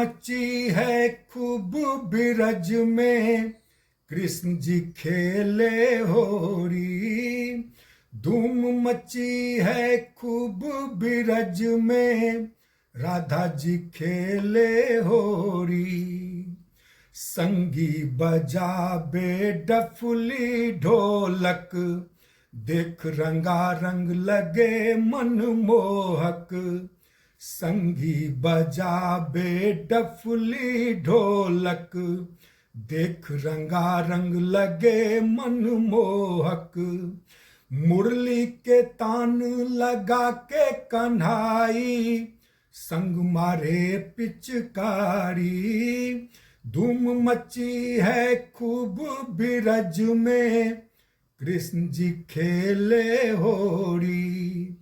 मची है खूब बिरज में, कृष्ण जी खेले होरी। धूम मची है खूब बिरज में, राधा जी खेले होरी। संगी बजाबे डफली ढोलक, देख रंगारंग लगे मनमोहक। संगी बजाबे डफली ढोलक, देख रंगारंग लगे मनमोहक। मुरली के तान लगा के कन्हाई, संग मारे पिचकारी। धूम मची है खूब बिरज में, कृष्ण जी खेले होरी।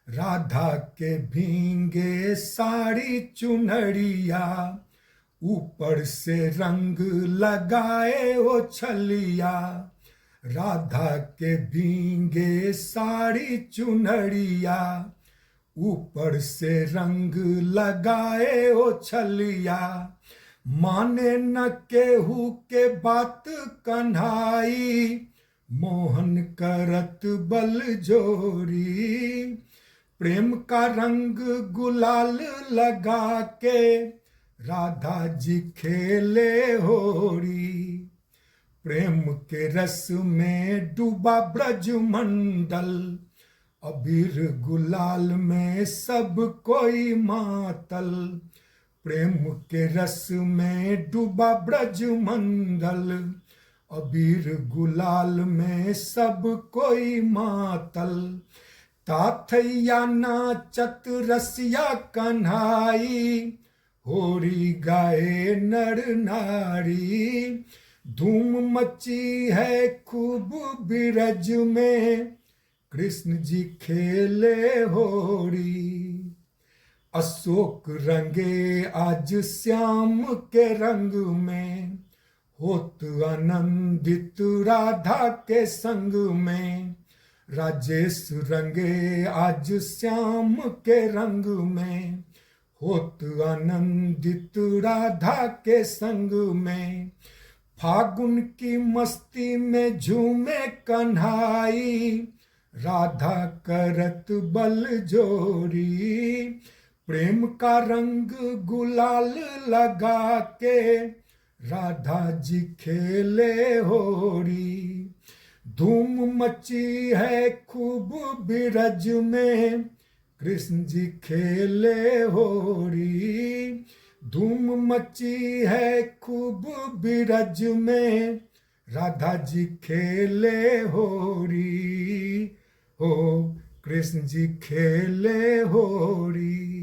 राधा के भींगे साड़ी चुनरिया, ऊपर से रंग लगाए ओ छलिया। राधा के भींगे साड़ी चुनरिया, ऊपर से रंग लगाए ओ छलिया। माने न केहू के बात कन्हाई, मोहन करत बल जोरी। प्रेम का रंग गुलाल लगा के, राधा जी खेले होरी। प्रेम के रस में डूबा ब्रज मंडल, अबीर गुलाल में सब कोई मातल। प्रेम के रस में डूबा ब्रज मंडल, अबीर गुलाल में सब कोई मातल। ताथैया नाचत रसिया कन्हाई, होरी गाए नर नारी। धूम मची है खूब बिरज में, कृष्ण जी खेले होरी। अशोक रंगे आज श्याम के रंग में, होत आनंदित राधा के संग में। राजेश रंगे आज श्याम के रंग में, होत आनंदित राधा के संग में। फागुन की मस्ती में झूमे कन्हाई, राधा करत बल जोरी। प्रेम का रंग गुलाल लगा के, राधा जी खेले होरी। धूम मची है खूब बिरज में, कृष्ण जी खेले होरी। धूम मची है खूब बिरज में, राधा जी खेले होरी। हो कृष्ण जी खेले होरी।